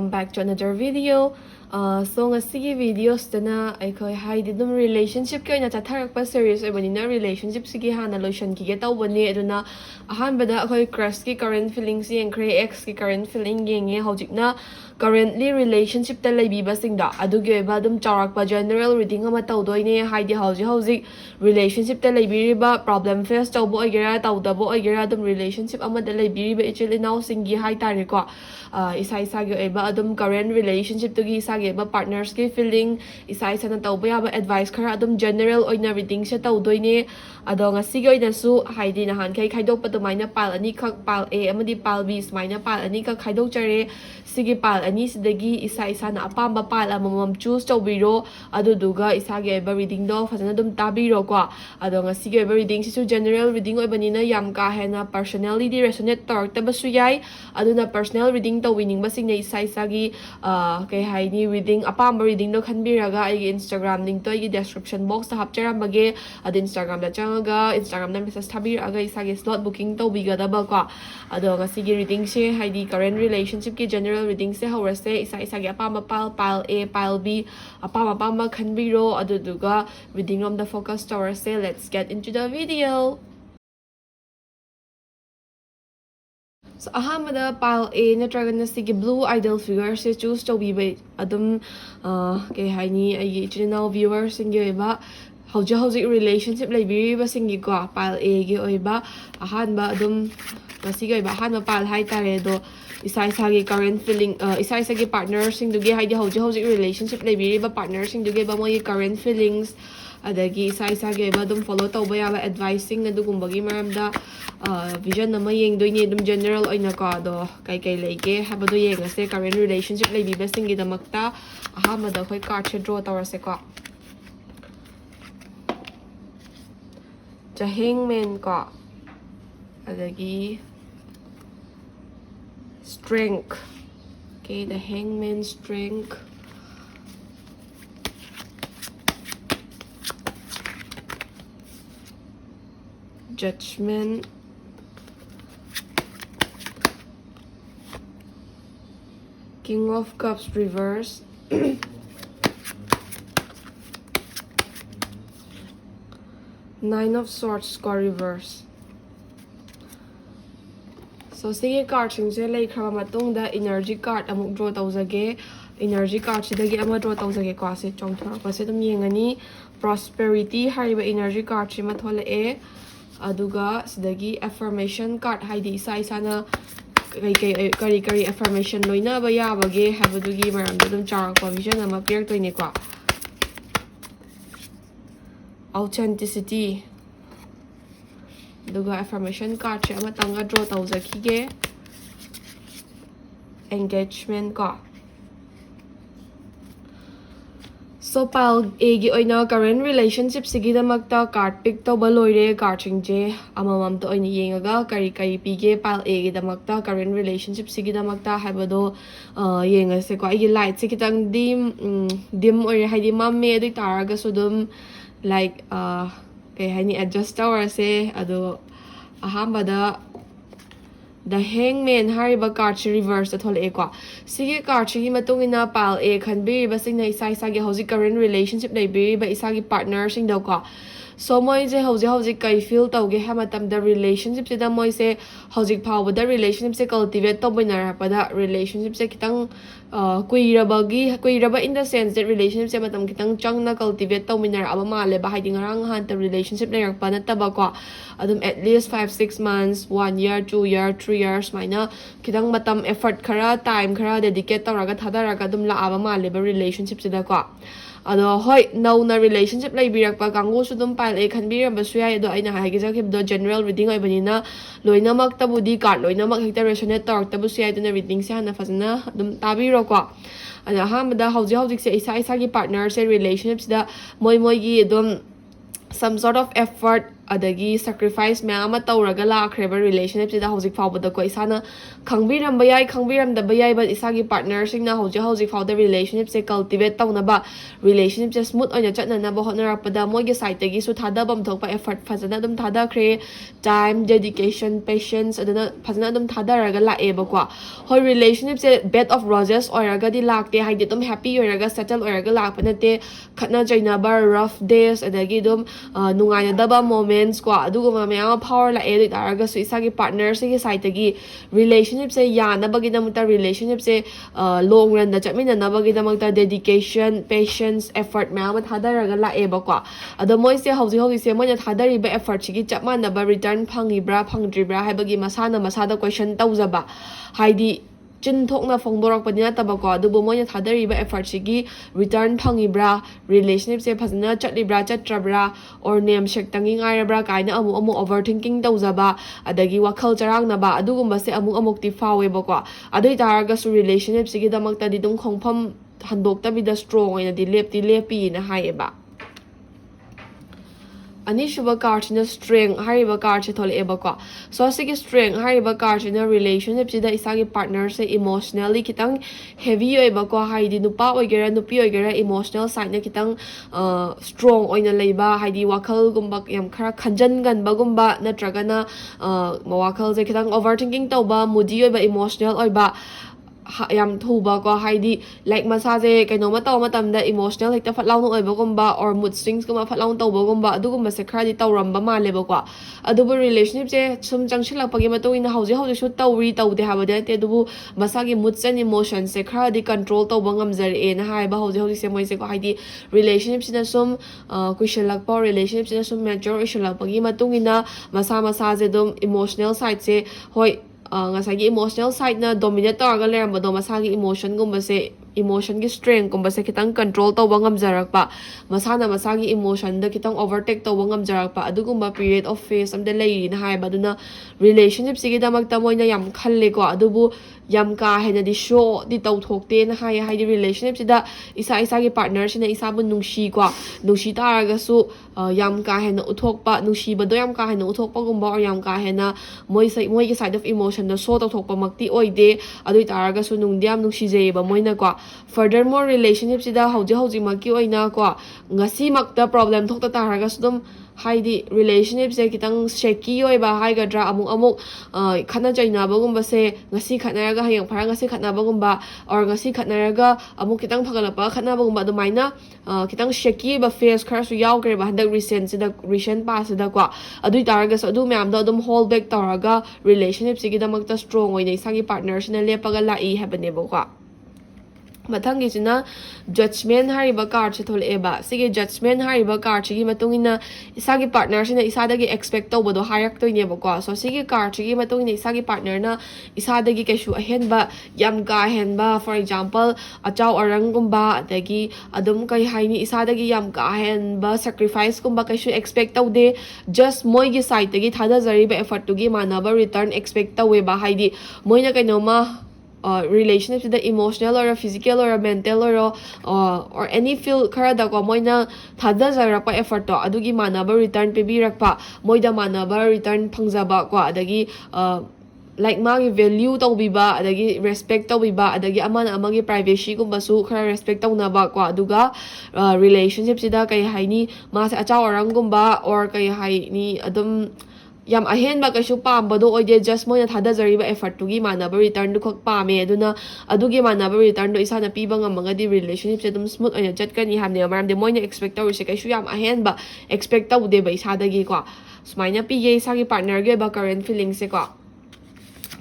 welcome back to another video. So ngasigi videos dana aikoi haidi dum relationship ki oina chatharakpa series oibanina relationship sigi hana lotion ki ge tawbani aduna ahanbada akoi crush ki current feelings yengkhre ex ki current feeling yenge hojikna currently relationship ta leibiba singda adugi oiba dum charakpa general reading ama tawdoine haidi hojik relationship ta leibiriba problem face tawbo oigera tawdabo oigera dum relationship ama da leibiriba ichil inaw singi hai tare ko isa gi oiba adum current relationship to gi isa gi ba partners ki feeling isa na tawba ya ba advice khara adum general oina reading se tawdoine ado ngasi gi oina su haidi na han kai khaidok pa tumaina pal ani khak pal a amadi pal b smaina pal ani ka khaidok chare sigi pal ani sidagi isa na apamba pal amamam choose tawbiro adu duga isa gi oiba reading do fazana dum tabiro ko ado ngasi gi oiba reading si su general reading oibanina yam ka hena personality resonate tarakta basu yai aduna personal reading tawinning basing na isa gi kai haini reading apamba reading do khanbiraga ai Instagram link to ai description box ta hapcharamage ad Instagram da changaga Instagram na message thabiraga isa gi slot booking tawbiga da ba ko ado ngasi gi reading se haidi current relationship ki general reading se horase isa gi apamba pile A pile B apamba khanbiro adu duga reading rom da focus torase. Let's get into the video. So ahamada pile A natragana sige blue idol figure se choose to be adum kay haini ay channel viewers singi ba hauja relationship library ba singi ko pile A gi oiba ahanba adum sige ba ahanba pile hai tare do isa gi current feeling isa gi partner sing dugi haidi hauja relationship library ba partner sing dugi ba moi current feelings adagi isa gi ba dum follow tawba ya ba advising na dugumbagi maramda vision nama yengdoine dum general oina ko do kai leige habado yengase current relationship leibi basingi damakta ahamada khoi card che draw tawrase ko the hangman ko adagi strength. Okay, the hangman strength. Judgment. King of Cups reverse. Nine of Swords score reverse. So sige card sing se lay khaba matung da energy card amuk draw tawjage energy card sidagi ama draw tawjage ko ase chongthor ko se dum yengani prosperity hariba energy card chi mathole e aduga sidagi affirmation card haidi isa na kari affirmation loina ba yabage habadugi maramda dum charak ko vision ama clear toine ko authenticity duga affirmation card che ama tanga draw tawjakige engagement ko. So pile A gi oina current relationship sigi damakta card pick to baloire card chingje amamam to oina yengaga kari pige pile A gi damakta current relationship sigi damakta habado yengase ko ai light se kitang dim or haidi mamme adu taraga sudum like kay haini adjust tower se ado ahambada the hangman hariba card chi reverse at hole ko sige card chi matungina pile A khanbi ba sing na isa gi hoji current relationship library ba isa gi partner sing daw ko so moi je hoji kai feel tawge hamatam the relationship se da moi se hoji phaw da relationship se cultivate to boinar pa da relationship se kitang kuiraba in the sense that relationship se matam kitang chang na cultivate to minar aba male ba haiding rang han the relationship layar pa na taba ko adum at least 5-6 months 1 year 2 year 3 years maina kitang matam effort khara time khara dedicate tawraga thadaraga dum la aba male ba relationship se da ko ado hoi no na relationship lai birak pa kangu su dum pile A khanbiram ba suya do aina ha gi jakhib do general reading oi banina loina mak tabudi card loina mak hekta resonate tor tabu suya do na reading se hana fazna dum tabiro ko ana hamada hauji se isa gi partner se relationships da moi gi dum some sort of effort adagi sacrifice mya ama tawraga lakreba relationship sida hojik fawbada ko isana khangbiram bayai khangbiram da bayai but isagi partner singna hojik fawda relationship se cultivate tawnaba relationship se smooth oina chatna ba honarapada mogi side tagi su thada bam thokpa effort fazana dum thada kre time dedication patience adana fazana dum thada raga la eba kwa hoi relationship se bed of roses oiraga di lakte haidi dum happy oiraga settle oiraga lakpanate khatna jaina ba rough days adagi dum nungaina daba moments kwa aduguma mayam power la edit araga su isagi partner se side tagi relationship se yana bagi namuta relationship se long run da chamina na bagi namuta dedication patience effort mayam thadaraga la eba kwa ado moi se hauji se moi thadari ba effort chigi chamana ba return phangibra phangdribra haibagi masada question tawjaba haidi chin thokna phongdorak padina tabako adubu moina thadari ba effort sigi return phangibra relationship se phajna chatlibra chatrabra or name shek tangi ngairabra kaina amu overthinking tawjaba adagi wakhal charangna ba adugumba se amuk ti fawe bako adoi taraga su relationship sigi damakta di dum khongpham handokta bi da strong oina di lepi na haieba anishuba card na strength hariba card se thole eba ko so sige strength hariba card na relationship sida isagi partner se emotionally kitang heavy oiba ko haidi nupa oigera nupi oigera emotional side na kitang strong oina leiba haidi wakhal gumba yam khara khanjan gan bagumba natraga na wakhal je kitang overthinking tawba moody oiba emotional oiba yam thuba ko haidi like massage kaino mata matamda emotional hekta fatlaw no oiba gumba or mood swings kuma fatlaw tawba gumba adugumba se khari tawramba maleba ko adubu relationship je sum jangshila pagi matoina hauji su tawri tawde habade te dubu masagi moods and emotions se khari control tawba ngamjar e na haiba hauji se moi se ko haidi relationship sina sum question lakpa relationship sina sum mature issue pagi matungina masa je dum emotional side se hoi ngasagi emotional side na dominate tawraga lerambado masagi emotion gumba se emotion gi strength gumba se kitang control tawba ngamjarakpa masagi emotion da kitang overtake tawba ngamjarakpa adugumba period of phase amda leiri na haiba duna relationship sigi damakta moina yam khalle ko adubu yam ka hena di show di tawthokte na haidi relationship sida isa gi partner sina isa bu nungshi ko nungshi taraga su yam ka hena uthokpa nungshi bado yam ka hena uthokpa gumba or yam ka hena moi gi side of emotion da show tawthokpa makti oide adui taraga su nungdiam nungshi jeba moina ko furthermore relationship sida hauji maki oina ko ngasi makta problem thokta taraga su dum haidi relationship se kitang shaky oiba haigadra amuk khana jaina bagumba se ngasi khatnaraga hayang phara ngasi khatna bagumba or ngasi khatnaraga amuk kitang phagalapa khatna bagumba dumaina kitang shaky ba face khara su yaw kre ba handak recent past da kwa adui taraga so adu myam da dum hold back taraga relationship se gidamakta strong oina isagi partner sina lepaga lai habane bo kwa mathangi sina judgment hariba card se thol eba sige judgment hariba card gi matungina isagi partner sina isadagi expect tawbodo hayak toine bako so sige card gi matungina isagi partner na isadagi kaishu ahenba yam ka henba for example achau arang gumba adagi adum kai haini isadagi yam ka henba sacrifice gumba kaishu expect tawde just moi gi side tagi thada zariba effort to gi manaba return expect tawe ba haidi moina kainoma relationship the emotional or physical or mental or any feel khara da ko moina thada jara pa effort to adugi manaba return pe bi rakpa moida manaba return phangjaba ko adagi like magi value tawbiba adagi respect tawbiba adagi amana amagi privacy gumba su khara respect tawna ba ko aduga relationship sida kai haini ma sa achaw arang gumba or kai haini adum yam ahenba kaishu pambado oide just moina thada jariba effort to gi manaba return du khok pame aduna adugi manaba return do isana piba ngamaga di relationship se dum smooth oina chatkani hamne maram de moina expect taw se kaishu yam ahenba expect taw de ba isada gi ko smaina pige isagi partner ge ba current feeling se ko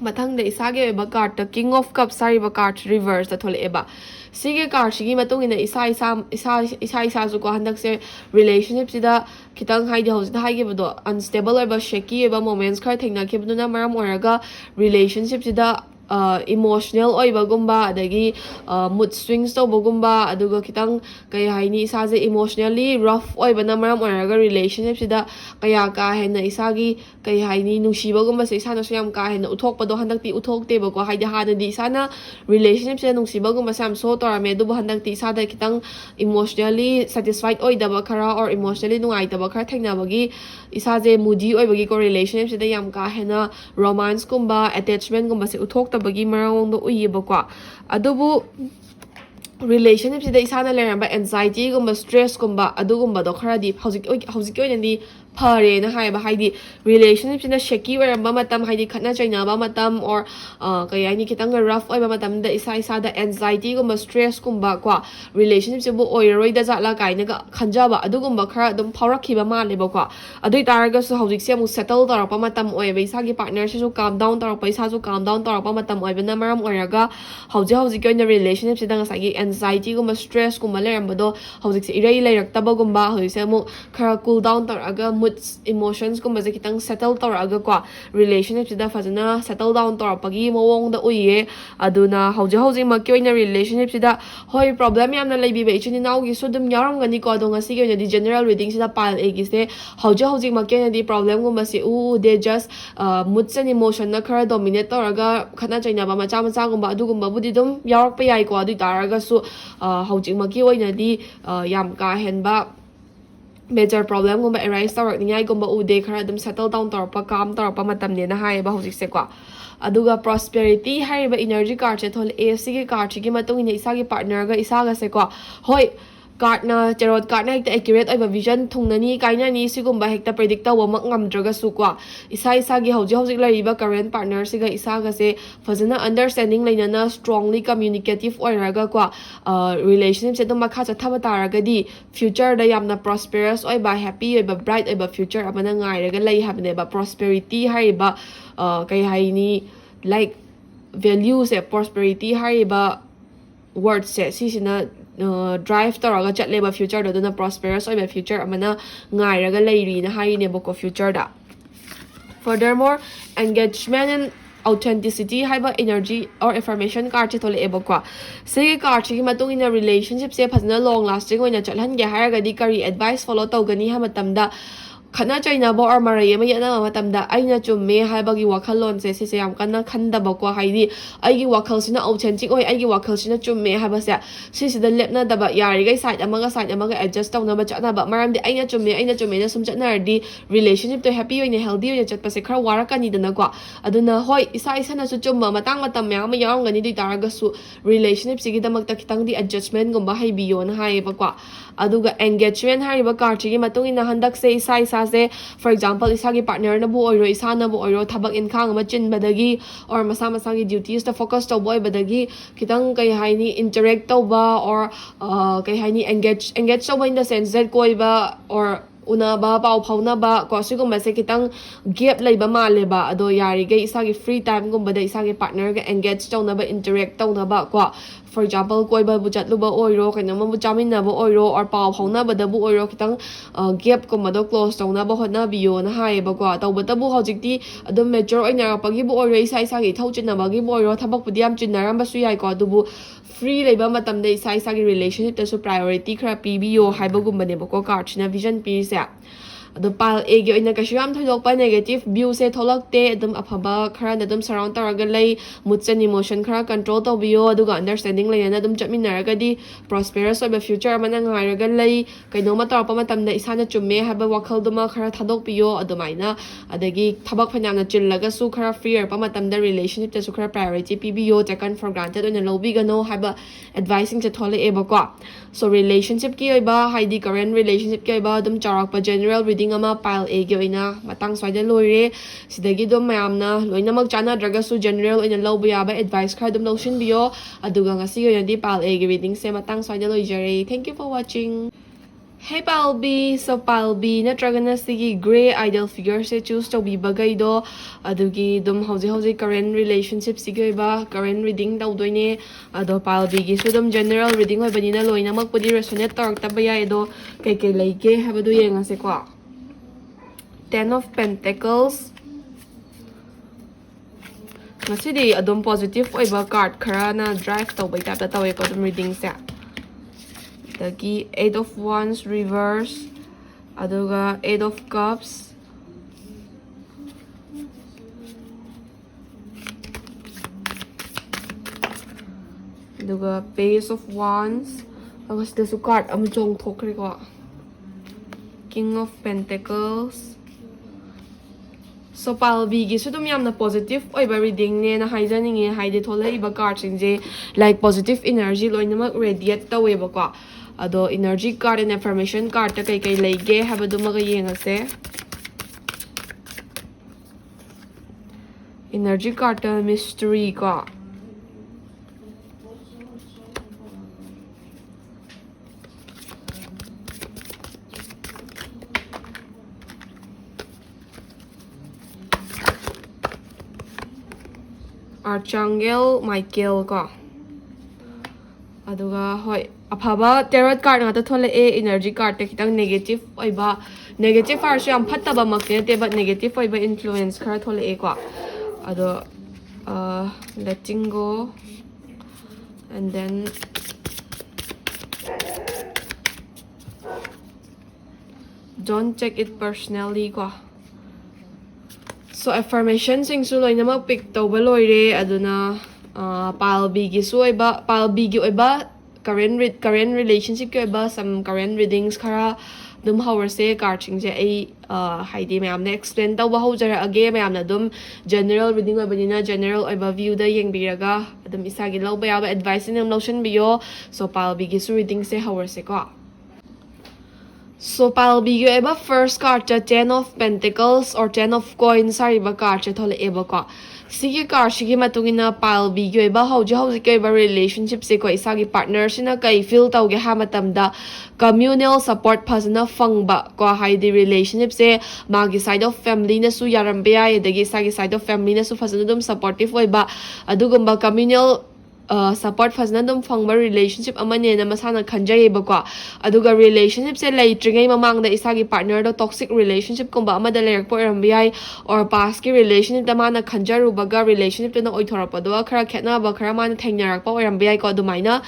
mathang de isage ba card the king of cups sari ba card reverse the thole eba sige card sigi matung ina isa su ko handak se relationship sida kitang haidi house da haige bodo unstable or ba shaky ba moments khar thengna ke buduna maram oraga relationship sida emotional oibagumba adagi mood swings tawbagumba aduga kitang kay haini isaje emotionally rough oibana maram oiraga relationship sida kaya ka hena isagi kay haini nungsibagumba se isana so yam ka hena uthokpado handakti uthokte bako haidi hanadi isana relationship se nungsibagumba sam so torame dubu handakti isada kitang emotionally satisfied oidaba khara or emotionally nungaitaba khara thagnabagi isaje moody oibagi ko relationship sida yam ka hena romance kumba attachment kumba se uthoktabagi marang do uyibako adubu relationship sida isana leramba anxiety gumba stress gumba adugumba do kharadi hauzik oinandi phare na haiba haidi relationship sida shaky oiramba matam haidi khatna chaina ba matam or kayani kitang rough oiba matam da isa da anxiety gumba stress gumba kwa relationship sibu oiroi da jala kaina ga khanjaba adugumba khara dum phaurakhiba male ba kwa adui taraga su hauzik se mu settle tarapa matam oiba isa gi partner su calm down tarapa isa su calm down tarapa matam oiba na maram oiraga hauzik oina relationship sida ngasagi anxiety gumba stress gumba leramba do hauzik se irei leiraktaba gumba hauzik se mu khara cool down taraga mood emotions gumba je kitang settle taraga kwa relationship sida fazana settle down tarapagi mawong da uye aduna hauzik makki oina relationship sida hoi problem yamna leibi be ichini naw gi sudum yaram gani ko do ngasi gi di general reading sida pile a gi se hauzik makki oina di problem gumba se they just moods and emotion na khara dominate taraga khana chaina ba macha gumba adugumba budi dum yarak pa yai ko adu taraga su hauzik makki oina di yam ka henba major problem gumba arise tarakningai gumba ude khara dum settle down tarpa calm tarpa matam ne na hai ba hauzik se kwa aduga prosperity hariba energy card che thol AC gi card gi matung ine isa gi partner ga isa ga se kwa hoi card na tarot card na hekta accurate oiba vision thungnani kaina ni sigumba hekta predict tawa mak ngamdraga su kwa isa gi hauzik lariba current partner siga isa ga se fazana understanding lainana strongly communicative oiraga kwa relationship se dum makha cha thaba taraga di future da yamna prosperous oiba happy oiba bright oiba future amana ngairaga lei habne ba prosperity hariba kai haini like values e prosperity hariba words se sisina drive taraga chatleba future da na prosperous oiba future amana ngairaga leiri na haine boko future da furthermore engagement and authenticity haiba energy or information card che thole ebokwa se card chi matung in a relationship se phasna long lasting oina chalhan ge haraga di kari advice follow tawgani ha matamda khana chaina bo or marai ma yana matamda aina chumme haibagi wakhalon se se yam kana khanda bakwa haidi aigi wakhal sina authentic oi aigi wakhal sina chumme haba se sida lepna daba yari gai side amaga adjust tawna ba chana ba maram de aina chumme na sum chana di relationship to happy oina healthy oina chat pa se khara warakani dana kwa aduna hoi isa na su chumma matang matam ya ma yaong gani di taraga su relationship sigi damak ta kitang di adjustment gumba haibiyo na hai ba kwa aduga engagement hari ba card gi matung ina handak se isa se for example isagi partner na bu oiro isa na bu oiro thabak inkhang ma chin badagi or masa gi duties to focus to boy badagi kitang kai haini interact to ba or kai haini engage to ba in the sense that koi ba or una ba pau phauna ba ko sigumba se kitang gap leiba male ba ado yari ge isagi free time gumba da isagi partner ga engage tawna ba interact tawna ba ko for example koi ba bujat lu ba oiro kaina ma buchamin na ba oiro or pau phauna ba da bu oiro kitang gap gumba do close tawna ba hotna biyo na hai ba ko taw ba tabu hojikti adum major oina pagi bu oiro isa gi thauchin na ba gi bu oiro thabak pudiam chinnaram ba su yai ko dubu free leiba matam de isa gi relationship ta su priority khara pibiyo haibagumba ne ba ko card na vision pi se ado pile a gi oina kasham thodokpa negative view se tholakte adum aphaba khara adum surround taraga lei mood and emotion khara control to biyo aduga understanding leina adum chapminaraga di prosperous oiba future amana ngairaga lei kaino ma tarpa matam da isana chumme haba wakhal duma khara thadok biyo adumaina adagi thabak phanamna chillaga su khara freer pa matam da relationship ta su khara priority pibiyo taken for granted oina lobi gano haba advising che thole eba ko so relationship ki oiba haidi current relationship ki oiba adum charak pa general reading ama pile a gi oina matang swaida loire sidagi dum mayamna loinamak chana draga su general oina lobu yaba advice khara dum lotion biyo aduga ngasi oina di pile a gi reading se matang swaida loijare. Thank you for watching. Hey pile B, so pile B natraga na sigi gray ideal figure se choose to be bagay do adugi dum hauji current relationship sigi ba current reading daw doine ado pile B gi so dum general reading oi banina loina makpudi resonate tarak tabaya edo kay laike habadu yenga se kwa Ten of Pentacles, ꯉꯁꯤꯗꯤ ꯑꯗꯨꯝ positive ꯑꯣꯏꯕ card ꯈꯔꯅ drive ꯇꯧꯕꯩ ꯇꯥꯏꯞꯇ ꯇꯧꯋꯦꯀꯣ ꯑꯗꯨꯝ ꯔꯤꯗꯤꯡꯁꯦ ꯑꯗꯒꯤ 8 of Wands reverse aduga 8 of Cups aduga Page of Wands aduga sidasu card am chongthokre ko King of Pentacles so palbi gi su dum yamna positive oiba reading ne na haijaninge haide tholaiba card singje like positive energy loinamak radiate taweba ko ado energy card and affirmation card ta kai kai leige habadumaga yengase energy card ta mystery ko Archangel Michael ko aduga hoi afaba tarot card ngata thole energy card te kitang negative oiba negative ar su yam phattaba makte te but negative oiba influence khara thole ko ado letting go and then don't take it personally ko so affirmation sing su loinamak pick tawba loire aduna palbi gi su oiba palbi gi oiba current relationship ki oiba some current readings khara dum hawrse card sing je ai haidi mayam na explain tawba hawjara age mayam na dum general reading oibanina general oiba view da yengbiraga adum isagi lawba yaba advice nim lotion biyo so palbi gi su reading se hawrse ko So palbi eba first card cha 10 of Pentacles or 10 of Coins sariba card cha thole eba ko sigi card sigi matungina palbi eba hauji ke ba relationship se ko isagi partner sina kai feel tawge ha matamda communal support phasna fangba ko haidi relationship se magi side of family na su yarambe ya edagi isagi side of family na su phasna dum supportive oiba adugumba communal support fazna dum fangba relationship amane na masana khanjayeba ko aduga relationship se leitringai mamang da isagi partner do toxic relationship kumba amada lerak po rambiyai or past ki relationship da mana khanjaru baga relationship to na oithorapa do khara khetna ba khara mana thengnarak pa rambiyai ko dumaina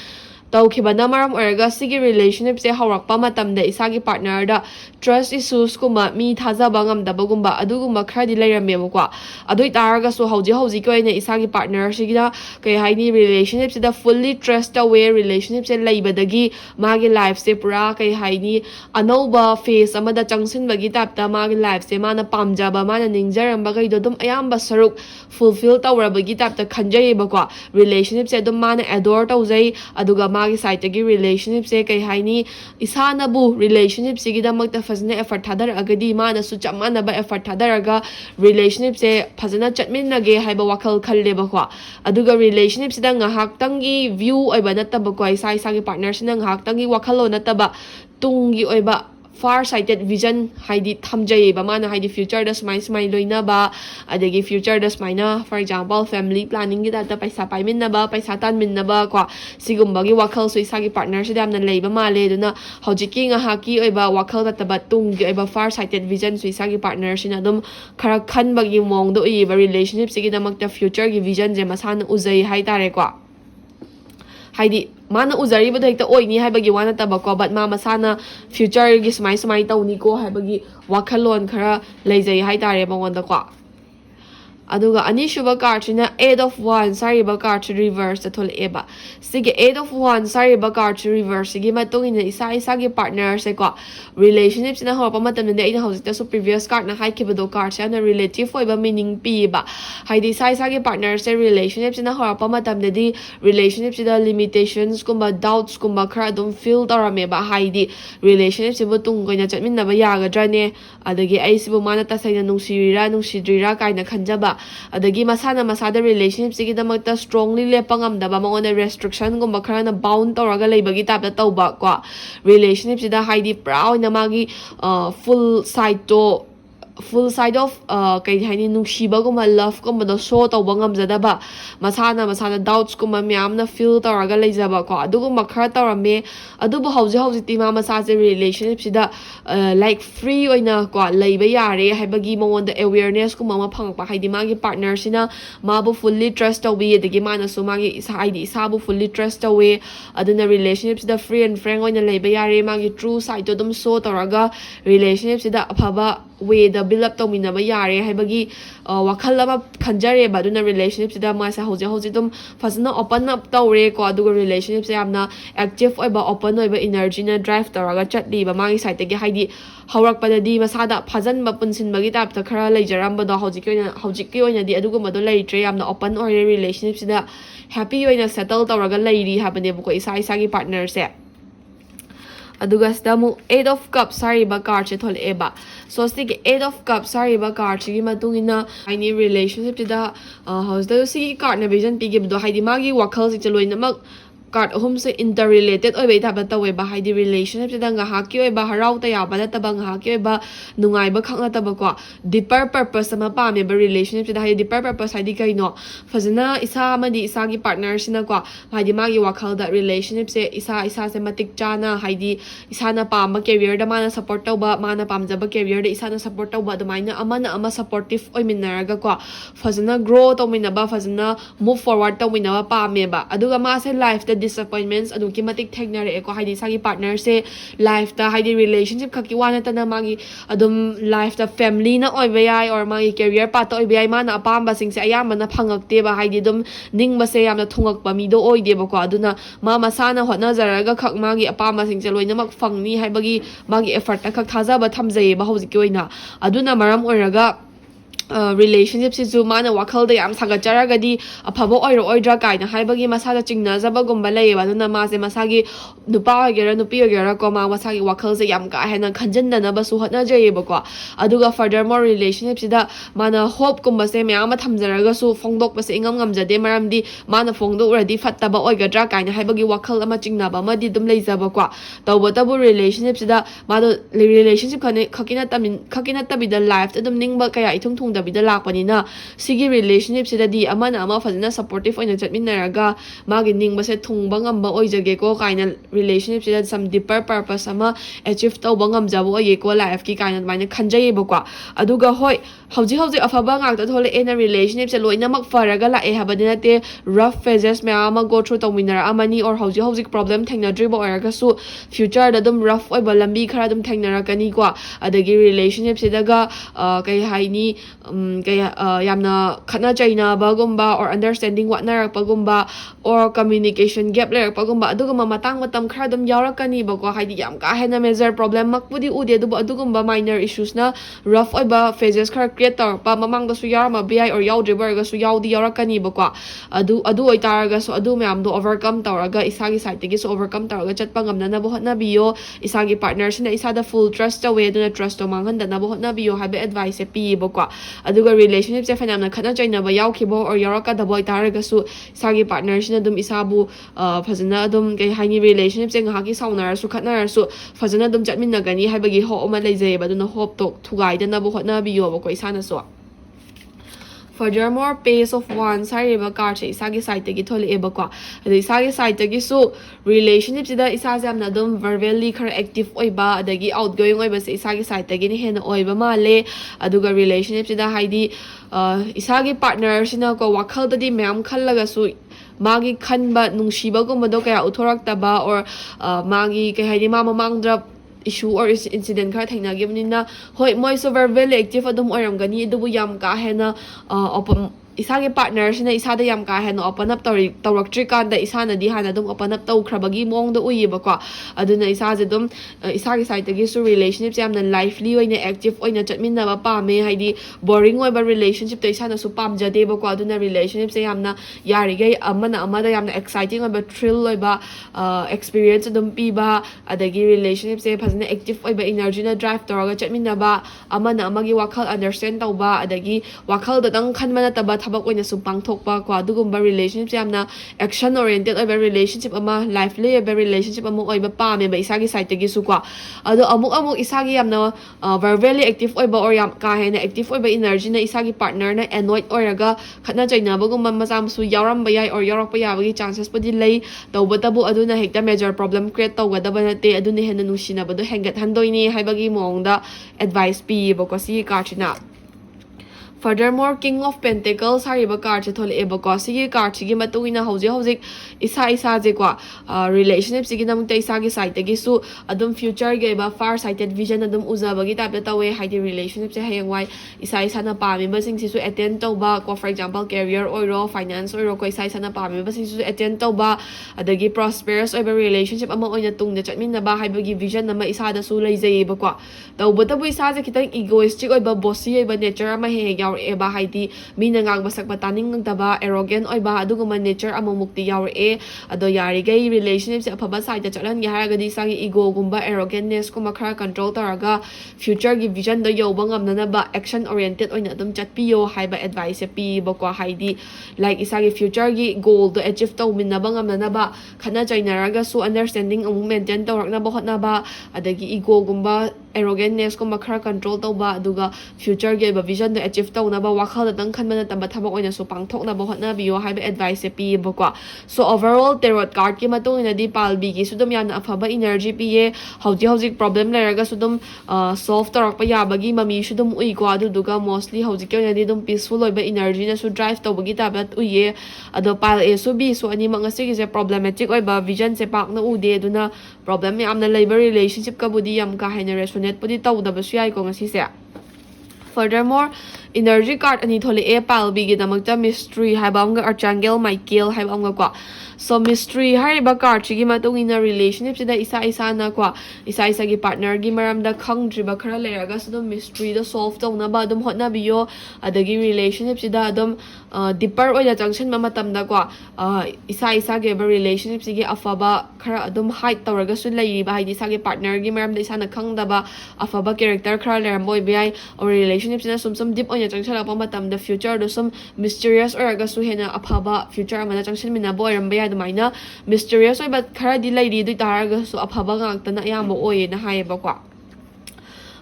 tawkhibana maram oraga sigi relationship se hawrakpa matamda isagi partner da trust issues kuma mi thajaba ngamdaba gumba adugumba kharadi leirameba ko adoi taraga so hauji ko ina isagi partner sigida kai haini relationship se da fully trust away relationship se leibadagi magi life se pura kai haini anoba phase amada changsinbagi tapta magi life se mana pamjaba mana ningjaramba kai do dum ayamba saruk fulfill tawrabagi tapta khanjayeba ko relationship se dum mana adore tawjai aduga magi side gi relationship se kai haini isana bu relationship se gi damakta fazna effort thadar agadi mana su chamana ba effort thadaraga relationship se fazna chatminnage haiba wakhal khalleba ko aduga relationship se da ngahak tangi view oiba nataba ko isa gi partner sina ngahak tangi wakhalo nataba tungi oiba far sighted vision haidi thamjai ba mana haidi future da smai loina ba adagi future da smaina for example family planning gi da paisa paimin na ba paisa tan min na ba ko sigumba gi wakhal so isa gi partner se damna leiba male duna hojiki nga haki oiba wakhal da taba tung gi oiba far sighted vision so isa gi partner sina dum khara khan ba gi mong do i ba relationship sigi damakta future gi vision je masana uzai hai tare ko haidi mana uzari bado hekta oini haibagi wana tabako but ma masana future gi smai tawni ko haibagi wakhalon khara leijai hai tare bangonda ko aduga anishuba card sina 8 of Wands sariba card reverse thol eba sige 8 of Wands sariba card reverse sige matungina isa gi partner se ko relationship sina hopa matam ne ina hojita so previous card na hai kibado card sa na relative oiba meaning pi ba haidi isa gi partner se relationship sina hopa matam de di relationship sida limitations kumba doubts kumba khara dum feel tarame ba haidi relationship sibu tung goina chatminna ba yagadra ne adagi ai sibu mana tasaina nungsidrira kaina khanjaba adagi masada relationship sigi damakta strongly lepangam daba mangona restriction gumba khara na bound tawraga leibagi tapta tawba ko relationship sida haidi proud na magi full side to full side of kai haini nungsiba guma love guma do show tawba ngamjadaba masana doubts guma myamna feel tawraga leijaba ko aduguma khara tawrame adubu hauji ti ma masa je relationship sida like free oina ko leiba yare haibagi monda awareness guma ma phangpa haidi magi partner sina mabu fully trust tawi adigi mana so magi haidi isabu fully trust tawi aduna relationship sida free and frank oina leiba yare magi true side to dum show tawraga relationship sida aphaba way the build up tawminaba yare haibagi wakhal ama khanjare ba duna relationship sida ma sa hoji dum fazna open up tawre ko aduga relationship se amna active oiba open oiba energy na drive tawraga chatli ba magi side ge haidi haurak padadi masada phajan ba punsin bagi tap ta khara leijaram ba do hoji ki oina di aduga mado leitre amna open or relationship sida happy oina settle tawraga leiri habane bu ko isa gi partner se aduga stamu 8 of cups sari ba card che thol eba so stick 8 of cups sari ba card chi matungina any relationship tida house da si card na vision pi give do haidi magi wakhal si chaloi namak card home se interrelated oi beita ba tawe ba haidi relationship tida nga ha ki oi ba harau ta ya ba da tabang ha ki oi ba nungai ba khangna ta ba ko deeper purpose ma pa me ba relationship tida haidi deeper purpose haidi kai no fazana isa ma di isa gi partner sina ko haidi magi wakhal da relationship se isa se matik chana haidi isa na pa ma career da mana support taw ba mana pam ja ba career da isa na support taw ba da maina ama supportive oi minaraga ko fazana grow taw mina ba fazana move forward taw mina ba pa me ba aduga ma se life da disappointments adu ki matik thekna re ko haidi sagi partner se life ta haidi relationship khaki wana ta na magi adum life ta family na oi bai or magi career pa to oi bai mana apam ba sing se ayam na phangak te ba haidi dum ning ba se yamna thungak pa mi do oi de ba ko aduna ma sana hotna jaraga khak magi apam ba sing se loina mak phangni haibagi magi effort ta khak thaja ba thamjai ba hoji ki oina aduna maram oiraga relationship si zu mana wakhal da yam saga charagadi aphabo oiro oidra kaina haibagi masada chingna jaba gumba lei ba na ma se masagi nupa gera nupi gera ko ma masagi wakhal se yam ka hena khanjanna na ba su hotna jai ba ko aduga furthermore relationship sida mana hope kumba se me ama thamjaraga su phongdok ba se ingam jade maramdi mana phongdok uradi fatta ba oigadra kaina haibagi wakhal ama chingna ba ma di dum lei jaba ko tawba tabu relationship sida ma do relationship khakina tabi da life dum ningba kaya ithung thung da bida lakpanina sigi relationship sida di amana ama fazana supportive oina chatminaraga magi ningba se thungba ngamba oijage ko kaina relationship sida some deeper purpose ama achieve tawba ngamjabo oye ko life ki kaina maina khanjai ba ko aduga hoi hauji afaba ngak ta thole ena relationship se loina mak faraga la e habadina te rough phases me ama go through tawminara amani or hauji problem thengna driba oiraga su future da dum rough oi ba lambi khara dum thengnara kani ko adagi relationship sida ga kai haini yamna khana chaina bagumba or understanding what narakpagumba or communication gap lerakpagumba aduguma matang matam khara dum yaurakani ba ko haidi yam ka hena major problem makpudi ude du adugumba minor issues na rough oiba phases khara create tor pa mamang da su yarma bi or yaudriber ga su yaudi yaurakani ba ko adu oitaraga so adu myam do overcome tawraga isagi side gi so overcome tawraga chatpa ngamna na bo hotna biyo isagi partner sina isa da full trust away do na trust to mangan da na bo hotna biyo habe advice pi ba ko aduga relationship se fanamna khana chaina ba yaukhibo or yaraka da boy taraga su sagi partner sina dum isabu fazana dum kai haini relationship se ngaki saunar su khatnar su fazana dum chatminna gani haibagi ho oma leijai ba duna hope to thugai da na bo hotna biyo ba ko isana so furthermore pace of one sari ba card che isagi side gi thole e ba ko adi isagi side gi su relationship sida isa jamna dum verbally khara active oi ba adagi outgoing oi ba se isagi side gi ni hena oi ba male aduga relationship sida haidi isagi partner sina ko wakhal da di ma'am khallaga su magi khanba nungsiba gumba do kaya uthorak ta ba or magi kai haidi ma mamangdra issue or incident khara thengna gibnina hoi moi so verbally active adum oiramgani dubu yam ka hena isagi partner sina isada yam ka hena open up tawrak kan da isana di hana dum open up taw khrabagi mong da uyi ba ko aduna isa je dum isagi side gi su relationship yam na lively oina active oina chatminna ba pa me haidi boring oi ba relationship to isana su pam jade ba ko aduna relationship se yam na yari gai amana da yam na exciting oi ba thrill oi ba experience dum pi ba adagi relationship se phazna active oi ba energy na drive tawraga chatminna ba amana amagi wakhal understand taw ba adagi wakhal da dang khanmana ta ba ꯊꯕꯛ ꯑꯣꯏꯅꯁꯨ ꯄꯥꯡꯊꯣꯛꯄ ꯀꯣ ꯑꯗꯨꯒꯨꯝꯕ ꯔꯤꯂꯦꯁꯟꯁꯤꯞꯁꯦ ꯌꯥꯝꯅ action oriented ꯑꯣꯏꯕ relationship ꯑꯃ ꯂꯥꯏꯐꯂꯤ ꯑꯣꯏꯕ relationship ꯑꯃ ꯑꯣꯏꯕ ꯄꯥꯝꯃꯦꯕ ꯏꯁꯥꯒꯤ ꯁꯥꯏꯠꯇꯒꯤꯁꯨ ꯀꯣ ꯑꯗꯣ ꯑꯃꯨꯛ ꯏꯁꯥꯒꯤ ꯌꯥꯝꯅ ꯚꯔꯕꯦꯜꯂꯤ ꯑꯦꯛꯇꯤꯚ ꯑꯣꯏꯕ ꯑꯣꯔ ꯌꯥꯝ ꯀꯥ ꯍꯦꯟꯅ ꯑꯦꯛꯇꯤꯚ ꯑꯣꯏꯕꯏꯅꯔꯖꯤꯅ ꯏꯁꯥꯒꯤ ꯄꯥꯔꯠꯅꯔꯅ ꯑꯦꯅꯣꯏꯗ ꯑꯣꯏꯔꯒ ꯈꯠꯅ ꯆꯩꯅꯕꯒꯨꯝꯕ ꯃꯆꯥ ꯃꯁꯨ ꯌꯥꯎꯔꯝꯕ ꯌꯥꯏ ꯑꯣꯔ ꯌꯥꯎꯔꯛꯄ ꯌꯥꯕꯒꯤ ꯆꯥꯟꯁꯦꯁꯄꯨꯗꯤ ꯂꯩ ꯇꯧꯕꯇꯕꯨ ꯑꯗꯨꯅ ꯍꯦꯛꯇ ꯃꯦꯖꯔ ꯄ꯭ꯔꯣꯕ꯭ꯂꯦꯝ ꯀ꯭रिꯌꯦꯠ ꯇꯧꯒꯗꯕ ꯅꯠꯇꯦ ꯑꯗꯨꯅ ꯍꯦꯟꯅ ꯅꯨꯡꯁꯤꯅꯕꯗꯣ ꯍꯦꯟꯒꯠꯍꯟꯗꯣꯏꯅꯤ ꯍꯥꯏꯕꯒꯤ ꯃꯑꯣꯡꯗ ꯑꯦꯗꯚꯥꯏꯁ ꯄꯤꯌꯦꯕꯀꯣ ꯁꯤꯒꯤ ꯀꯥꯔꯠꯁꯤꯅ Furthermore, King of Pentacles ꯍꯥꯏꯔꯤꯕ ꯀꯥꯔꯠꯁꯦ ꯊꯣꯛꯂꯛꯑꯦꯕꯀꯣ ꯁꯤꯒꯤ ꯀꯥꯔꯠꯁꯤꯒꯤ ꯃꯇꯨꯡ ꯏꯟꯅ ꯍꯧꯖꯤꯛ ꯏꯁꯥꯁꯦꯀꯣ ꯔꯤꯂꯦꯁꯟꯁꯤꯞꯁꯤꯒꯤꯗꯃꯛꯇ ꯏꯁꯥꯒꯤ ꯁꯥꯏꯠꯇꯒꯤꯁꯨ ꯑꯗꯨꯝ ꯐ꯭ꯌꯨꯆꯔꯒꯤ ꯑꯣꯏꯕ ꯐꯥꯔ ꯁꯥꯏꯇꯦꯠ ꯚꯤꯖꯟ ꯑꯗꯨꯝ ꯎꯖꯕꯒꯤ ꯇꯥꯏꯞꯇ ꯇꯧꯋꯦ ꯍꯥꯏꯗꯤ ꯔꯤꯂꯦꯁꯟꯁꯤꯞꯁꯦ ꯍꯌꯦꯡꯋꯥꯏ ꯏꯁꯥꯅ ꯄꯥꯝꯃꯤꯕꯁꯤꯡꯁꯤꯁꯨ ꯑꯦꯇꯦꯟ ꯇꯧꯕ ꯀꯣ ꯐꯣꯔ ꯑꯦꯛꯖꯥꯝꯄꯜ ꯀꯦꯔꯤꯌꯔ ꯑꯣꯏꯔꯣ ꯐꯥꯏꯅꯥꯟꯁ ꯑꯣꯏꯔꯣ ꯀꯣ ꯏꯁꯥꯅ ꯄꯥꯝꯃꯤꯕꯁꯤꯡꯁꯤꯁꯨ ꯑꯦꯇꯦꯟ ꯇꯧꯕ ꯑꯗꯒꯤ ꯄ꯭ꯔꯣꯁꯄꯦꯔꯁ ꯑꯣꯏꯕ ꯔꯤꯂꯦꯁꯟꯁꯤꯞ ꯑꯃ ꯑꯣꯏꯅ ꯇꯨꯡꯗ ꯆꯠꯃꯤꯟꯅꯕ ꯍꯥꯏꯕꯒꯤ ꯚꯤꯖꯟ ꯑꯃ ꯏꯁꯥꯗꯁꯨ ꯂꯩꯖꯩꯌꯦꯕꯀꯣ ꯇꯧꯕꯇꯕꯨ ꯏꯁꯥꯁꯦ ꯈꯤꯇꯪ ꯏꯒꯣꯏꯁꯇꯤꯛ ꯑꯣꯏꯕ ꯕꯣꯁꯤ ꯑꯣꯏꯕ ꯅꯦꯆꯔ ꯑꯃ ꯍꯦꯛ ꯌꯥꯎꯔꯛꯑꯦꯕ ꯍꯥꯏꯗꯤ ꯃꯤꯅ ꯉꯥꯡꯕ ꯁꯛꯄ ꯇꯥꯅꯤꯡꯗꯕ ꯑꯦꯔꯣꯒꯦꯟ ꯑꯣꯏꯕ ꯑꯗꯨꯒꯨꯝꯕ ꯅꯦꯆꯔ ꯑꯃꯃꯨꯛꯇꯤ ꯌꯥꯎꯔꯛꯑꯦ ꯑꯗꯣ ꯌꯥꯔꯤꯈꯩ ꯔꯤꯂꯦꯁꯟꯁꯤꯞꯁꯦ ꯑꯐꯕ ꯁꯥꯏꯗ ꯆꯠꯍꯟꯒꯦ ꯍꯥꯏꯔꯒꯗꯤ ꯏꯁꯥꯒꯤ ꯏꯒꯣꯒꯨꯝꯕ ꯑꯦꯔꯣꯒꯦꯟꯅꯦꯁꯀꯨꯝꯕ ꯈꯔ ꯀꯟꯇ꯭ꯔꯣꯜ ꯇꯧꯔꯒ ꯐ꯭ꯌꯨꯆꯔꯒꯤ ꯚꯤꯖꯟꯗꯣ ꯌꯧꯕ ꯉꯝꯅꯅꯕ ꯑꯦꯛꯁꯟ ꯑꯣꯔꯤꯌꯦꯟꯇꯦꯗ ꯑꯣꯏꯅ ꯑꯗꯨꯝ ꯆꯠꯄꯤꯌꯣ ꯍꯥꯏꯕ ꯑꯦꯗꯚꯥꯏꯁꯁꯦ ꯄꯤꯌꯦꯕꯀꯣ ꯍꯥꯏꯗꯤ ꯏꯁꯥꯒꯤ ꯐ꯭ꯌꯨꯆꯔꯒꯤ ꯒꯣꯜꯗꯣ ꯑꯦꯆꯤꯞ ꯇꯧꯃꯤꯟꯅꯕ ꯉꯝꯅꯅꯕ ꯈꯠꯅ ꯆꯩꯅꯔꯒꯁꯨ ꯑꯟꯗꯔꯁꯇꯦꯟꯗꯤꯡ ꯑꯃꯨꯛ ꯃꯦꯟꯇꯦꯟ ꯇꯧꯔꯛꯅꯕ ꯍꯣꯠꯅꯕ ꯑꯗꯒꯤ ꯏꯒꯣꯒꯨꯝꯕ ꯑꯦꯔꯣꯒꯦꯟꯅꯦꯁꯀꯨꯝꯕ ꯈꯔ ꯀꯟꯇ꯭ꯔꯣꯜ ꯇꯧꯕ ꯑꯗꯨꯒ ꯐ꯭ꯌꯨꯆꯔꯒꯤ ꯑꯣꯏꯕ ꯚꯤꯖꯟꯗꯣ ꯑꯦꯆꯤꯞ ꯇꯧꯅꯕ ꯋꯥꯈꯜꯗꯇꯪ ꯈꯟꯕ ꯅꯠꯇꯕ ꯊꯕꯛ ꯑꯣꯏꯅꯁꯨ ꯄꯥꯡꯊꯣꯛꯅꯕ ꯍꯣꯠꯅꯕꯤꯌꯣ ꯍꯥꯏꯕ ꯑꯦꯗꯚꯥꯏꯁꯁꯦ ꯄꯤꯌꯦꯕꯀꯣ ꯁꯣ ꯑꯣꯚꯔꯑꯣꯜ ꯇꯦꯔꯣꯠ ꯀꯥꯔꯠꯀꯤ ꯃꯇꯨꯡ ꯏꯟꯅꯗꯤ ꯄꯥꯜꯕꯤꯒꯤꯁꯨ ꯑꯗꯨꯝ ꯌꯥꯝꯅ ꯑꯐꯕ ꯏꯅꯔꯖꯤ ꯄꯤꯌꯦ ꯍꯧꯖꯤꯛ ꯄ꯭ꯔꯣꯕ꯭ꯂꯦꯝ ꯂꯩꯔꯒꯁꯨ ꯑꯗꯨꯝ ꯁꯣꯜꯚ ꯇꯧꯔꯛꯄ ꯌꯥꯕꯒꯤ ꯃꯃꯤꯁꯨ ꯑꯗꯨꯝ ꯎꯏꯀꯣ ꯑꯗꯨꯗꯨꯒ ꯃꯣꯁꯂꯤ ꯍꯧꯖꯤꯛꯀꯤ ꯑꯣꯏꯅꯗꯤ ꯑꯗꯨꯝ ꯄꯤꯁꯐꯨꯜ ꯑꯣꯏꯕ ꯏꯅꯔꯖꯤꯅꯁꯨ ꯗ꯭ꯔꯥꯏꯚ ꯇꯧꯕꯒꯤ ꯇꯥꯏꯞꯇ ꯎꯏꯌꯦ ꯑꯗꯣ ꯄꯥꯏꯜ ꯑꯦꯁꯨ ꯕꯤꯁꯨ ꯑꯅꯤꯃꯛ ꯉꯁꯤꯒꯤꯁꯦ ꯄ꯭ꯔꯣꯕ꯭ꯂꯦꯃꯦꯇꯤꯛ ꯑꯣꯏꯕ ꯚꯤꯖꯟꯁꯦ ꯄꯥꯛꯅ ꯎꯗꯦ ꯑꯗꯨꯅ ꯄ꯭ꯔꯣꯕ꯭ꯂꯦꯝ ꯌꯥꯝꯅ ꯂꯩꯕ ꯔꯤꯂꯦꯁꯟꯁꯤꯞꯀꯕꯨꯗꯤ ꯌꯥꯝ ꯀꯥ ꯍꯦꯟꯅ ꯔꯦꯁꯣꯅꯦꯠꯄꯨꯗꯤ ꯇꯧꯗꯕꯁꯨ ꯌꯥꯏꯀꯣ ꯉꯁꯤꯁꯦ Furthermore, energy card ani thole palbigidamagta mystery haiba amga archangel Michael haiba amga kwa so mystery hariba card chigi matungina relationship sida isa na kwa isa gi partner gi maramda khangdriba khara leraga sudum mystery da solve tawna adum hotnabiyo adagi relationship sida adum deeper oina junction ma matamda kwa isa gi relationship sigi afaba khara adum hide tawraga su leiriba haidi isa gi partner gi maramda isa na khangdaba afaba character khara leramboy bai or relationship sina sum deep oina junction apa matamda future do sum mysterious oraga su hena afaba future amana junction mina boy ramba adumaina mysterious oiba khara di leiri du taraga su afaba ngakta na yamba oye na haiba kwa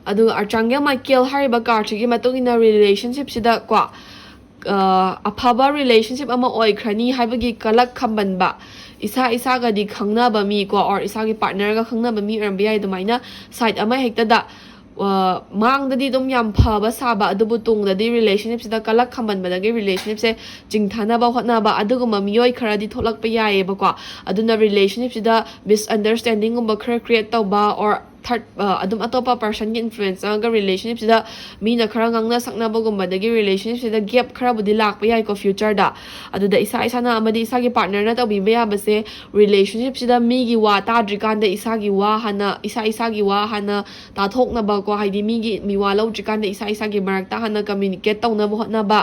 adu archangel Michael hariba card gi matungina relationship sida kwa afaba relationship ama oikrani haibagi kalak khambanba isa ga di khangnaba mi ko or isa gi partner ga khangnaba mi ramba yai adumaina side ama hekta da ꯃꯥꯡꯗꯗꯤ ꯑꯗꯨꯝ ꯌꯥꯝ ꯐꯕ ꯁꯥꯕ ꯑꯗꯨꯕꯨ ꯇꯨꯡꯗꯗꯤ ꯔꯤꯂꯦꯁꯟꯁꯤꯞꯁꯤꯗ ꯀꯂꯛ ꯈꯝꯕꯟꯕꯗꯒꯤ ꯔꯤꯂꯦꯁꯟꯁꯤꯞꯁꯦ ꯆꯤꯡꯊꯅꯕ ꯍꯣꯠꯅꯕ ꯑꯗꯨꯒꯨꯝꯕ ꯃꯤꯑꯣꯏ ꯈꯔꯗꯤ ꯊꯣꯛꯂꯛꯄ ꯌꯥꯏꯌꯦꯕꯀꯣ ꯑꯗꯨꯅ ꯔꯤꯂꯦꯁꯟꯁꯤꯞꯁꯤꯗ ꯃꯤꯁꯑꯟꯗꯔꯁꯇꯦꯟꯗꯤꯡꯒꯨꯝꯕ ꯈꯔ ꯀ꯭ꯔꯤꯌꯦꯠ ꯇꯧꯕ or third ꯑꯗꯨꯝ ꯑꯇꯣꯞꯄ ꯄꯔꯁꯟꯒꯤ ꯏꯟꯐ꯭ꯂꯨꯌꯦꯟꯁ ꯑꯃꯒ ꯔꯤꯂꯦꯁꯟꯁꯤꯞꯁꯤꯗ ꯃꯤꯅ ꯈꯔ ꯉꯥꯡꯅ ꯁꯛꯅꯕꯒꯨꯝꯕꯗꯒꯤ ꯔꯤꯂꯦꯁꯟꯁꯤꯞꯁꯤꯗ ꯒꯦꯞ ꯈꯔꯕꯨꯗꯤ ꯂꯥꯛꯄ ꯌꯥꯏꯀꯣ ꯐ꯭ꯌꯨꯆꯔꯗ ꯑꯗꯨꯗ ꯏꯁꯥꯅ ꯑꯃꯗꯤ ꯏꯁꯥꯒꯤ ꯄꯥꯔꯠꯅꯔꯅ ꯇꯧꯕꯤꯕ ꯌꯥꯕꯁꯦ ꯔꯤꯂꯦꯁꯟꯁꯤꯞꯁꯤꯗ ꯃꯤꯒꯤ ꯋꯥ ꯇꯥꯗ꯭ꯔꯤꯀꯥꯟꯗ ꯏꯁꯥꯒꯤ ꯋꯥ ꯍꯥꯟꯅ ꯏꯁꯥꯒꯤ ꯋꯥ ꯍꯥꯟꯅ ꯇꯥꯊꯣꯛꯅꯕ ꯀꯣ ꯍꯥꯏꯗꯤ ꯃꯤꯒꯤ ꯃꯤꯋꯥ ꯂꯧꯗ꯭ꯔꯤꯀꯥꯟꯗ ꯏꯁꯥꯒꯤ ꯃꯔꯛꯇ ꯍꯥꯟꯅ ꯀꯝꯃ꯭ꯌꯨꯅꯤꯀꯦꯠ ꯇꯧꯅꯕ ꯍꯣꯠꯅꯕ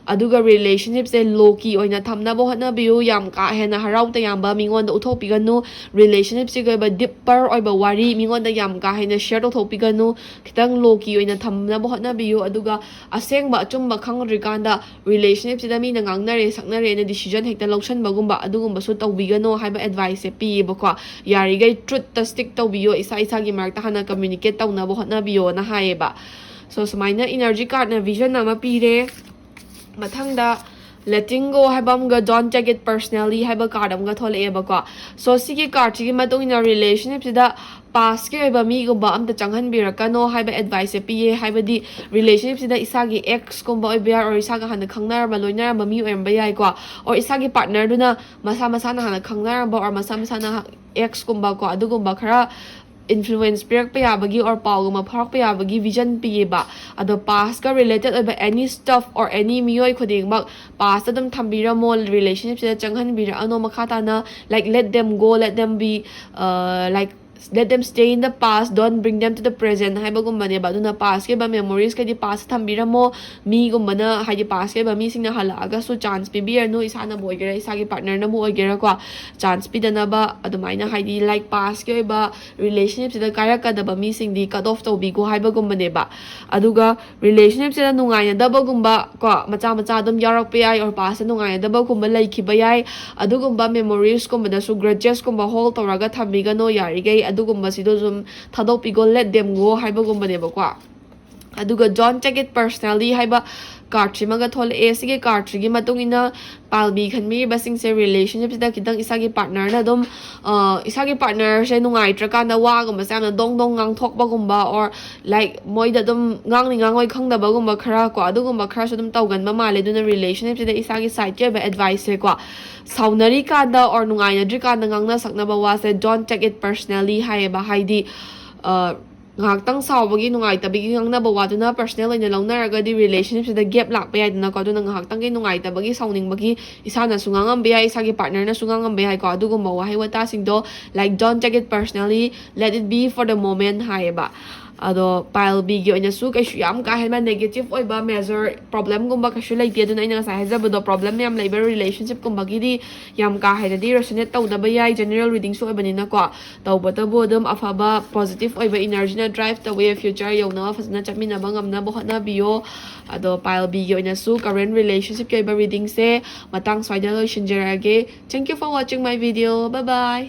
ꯑꯗꯨꯒ ꯔꯤꯂꯦꯁꯟꯁꯤꯞꯁꯦ ꯂꯣꯀꯤ ꯑꯣꯏꯅ ꯊꯝꯅꯕ ꯍꯣꯠꯅꯕꯤꯌꯨ ꯌꯥꯝ ꯀꯥ ꯍꯦꯟꯅ ꯍꯔꯥꯎ ꯇꯌꯥꯝꯕ ꯃꯤꯉꯣꯟꯗ ꯎꯠꯊꯣꯛꯄꯤꯒꯅꯨ ꯔꯤꯂꯦꯁꯟꯁꯤꯞꯁꯤꯒꯤ ꯑꯣꯏꯕ ꯗꯤꯞꯄꯔ ꯑꯣꯏꯕ ꯋꯥꯔꯤ ꯃꯤꯉꯣꯟꯗ ꯌꯥꯝ ꯀꯥ ꯍꯦꯟꯅ ꯁꯤꯌꯔ ꯇꯧꯊꯣꯛꯄꯤꯒꯅꯨ ꯈꯤꯇꯪ ꯂꯣꯀꯤ ꯑꯣꯏꯅ ꯊꯝꯅꯕ ꯍꯣꯠꯅꯕꯤꯌꯨ ꯑꯗꯨꯒ ꯑꯁꯦꯡꯕ ꯑꯆꯨꯝꯕ ꯈꯪꯗ꯭ꯔꯤꯀꯥꯟꯗ ꯔꯤꯂꯦꯁꯟꯁꯤꯞꯁꯤꯗ ꯃꯤꯅ ꯉꯥꯡꯅꯔꯦ ꯁꯛꯅꯔꯦꯅ ꯗꯤꯁꯤꯖꯟ ꯍꯦꯛꯇ ꯂꯧꯁꯟꯕꯒꯨꯝꯕ ꯑꯗꯨꯒꯨꯝꯕꯁꯨ ꯇꯧꯕꯤꯒꯅꯨ ꯍꯥꯏꯕ ꯑꯦꯗꯚꯥꯏꯁꯁꯦ ꯄꯤꯌꯦꯕꯀꯣ ꯌꯥꯔꯤꯈꯩ ꯇ꯭ꯔꯨꯠꯇ ꯁ꯭ꯇꯤꯛ ꯇꯧꯕꯤꯌꯣ ꯏꯁꯥꯒꯤ ꯃꯔꯛꯇ ꯍꯥꯟꯅ ꯀꯝꯃ꯭ꯌꯨꯅꯤꯀꯦꯠ ꯇꯧꯅꯕ ꯍꯣꯠꯅꯕꯤꯌꯣꯅ ꯍꯥꯏꯌꯦꯕ ꯁꯣ ꯁꯨꯃꯥꯏꯅ ꯏꯅꯔꯖꯤ ꯀꯥꯔꯠꯅ ꯚꯤꯖꯟ ꯑꯃ ꯄꯤꯔꯦ ꯃꯊꯪꯗ letting go haiba amga don't take it personally haiba card amga tholekebako so sigi card sigi matungina relationship sida past ki oiba mi gumba amta changhan birakano haiba advice piye haibadi relationship sida isagi ex gumba oiba or isaga hana khangnaraba loinaraba mi oiramba yai ko or isagi partner duna masa na hana khangnaraba or masa na ex gumba ko adugumba khara influence pirakpa yabagi or pauguma pharakpa yabagi vision piyeba ado past ka related oiba any stuff or any miyoi khodingmak past adum thambiramo relationship sida changhan bira ano makhata na like let them go let them be like let them stay in the past, don't bring them to the present haibagumbaneba aduna past ke ba memories ke di past thambiramo mi gumbana haidi past ke ba mi singna halaga so chance pibir no isana boigera isagi partner na mo oigera kwa chance pidana ba adumaina haidi like past ke ba relationship sida kaya kada ba mi sing di cut off to bi go haibagumbaneba aduga relationship sida nungai na daba gumba kwa macha macha dum yarak pe ai or past nungai na daba gumba like kibayai adugumba memories gumbada su grudges gumba hold toraga thambiga no yarige ꯑꯗꯨꯒꯨꯝꯕꯁꯤꯗꯣ ꯁꯨꯝ ꯊꯥꯗꯣꯛꯄꯤꯒꯣ let them go ꯍꯥꯏꯕꯒꯨꯝꯕꯅꯦꯕꯀꯣ ꯑꯗꯨꯒ don't take it personally ꯍꯥꯏꯕ card ꯁꯤꯃꯒ ꯊꯣꯛꯂꯛꯑꯦ ꯁꯤꯒꯤ ꯀꯥꯔꯠꯁꯤꯒꯤ ꯃꯇꯨꯡ ꯏꯟꯅ ꯄꯥꯜꯕꯤ ꯈꯟꯕꯤꯔꯤꯕꯁꯤꯡꯁꯦ ꯔꯤꯂꯦꯁꯟꯁꯤꯞꯁꯤꯗ ꯈꯤꯇꯪ ꯏꯁꯥꯒꯤ ꯄꯥꯔꯠꯅꯔꯅ ꯑꯗꯨꯝ ꯏꯁꯥꯒꯤ ꯄꯥꯔꯠꯅꯔꯁꯦ ꯅꯨꯡꯉꯥꯏꯇ꯭ꯔꯀꯥꯟꯗ ꯋꯥꯒꯨꯝꯕꯁꯦ ꯌꯥꯝꯅ ꯗꯣꯡ ꯗꯣꯡ ꯉꯥꯡꯊꯣꯛꯄꯒꯨꯝꯕ or like ꯃꯣꯏꯗ ꯑꯗꯨꯝ ꯉꯥꯡꯅꯤ ꯉꯥꯡꯉꯣꯏ ꯈꯪꯗꯕꯒꯨꯝꯕ ꯈꯔ ꯀꯣ ꯑꯗꯨꯒꯨꯝꯕ ꯈꯔꯁꯨ ꯑꯗꯨꯝ ꯇꯧꯒꯟꯕ ꯃꯥꯜꯂꯦ ꯑꯗꯨꯅ ꯔꯤꯂꯦꯁꯟꯁꯤꯞꯁꯤꯗ ꯏꯁꯥꯒꯤ ꯁꯥꯏꯠꯀꯤ ꯑꯣꯏꯕ ꯑꯦꯗꯚꯥꯏꯁꯁꯦ ꯀꯣ ꯁꯥꯎꯅꯔꯤꯀꯥꯟꯗ or ꯅꯨꯡꯉꯥꯏꯅꯗ꯭ꯔꯤꯀꯥꯟꯗ ꯉꯥꯡꯅ ꯁꯛꯅꯕ ꯋꯥꯁꯦ don't take it personally ꯍꯥꯏꯌꯦꯕ ꯍꯥꯏꯗꯤ ngakhtang sawbagi nungaitabagi ngangnaba waduna personal oina launaragadi relationship sida gap lakpa yaidana ko aduna ngakhtang gi nungaitabagi sauningbagi isana sungangam be isagi partner na sungangam be ko adugumba wahai wata singdo like don't take it personally, let it be for the moment haiba ado pile b gi oina su kaishu yam ka hema negative oiba measure problem gumba kaishu laite aduna ina sa hajabado problem yam labor relationship gumba gi di yam ka haida di resonate tawdaba yai general reading su oibanina ko tawbata bodum afaba positive oiba energy na drive the way future yona fasna chamina bangamna bohna biyo ado pile b gi oina su current relationship ki oiba reading se matang swaida lo shinjerage. Thank you for watching my video. Bye bye.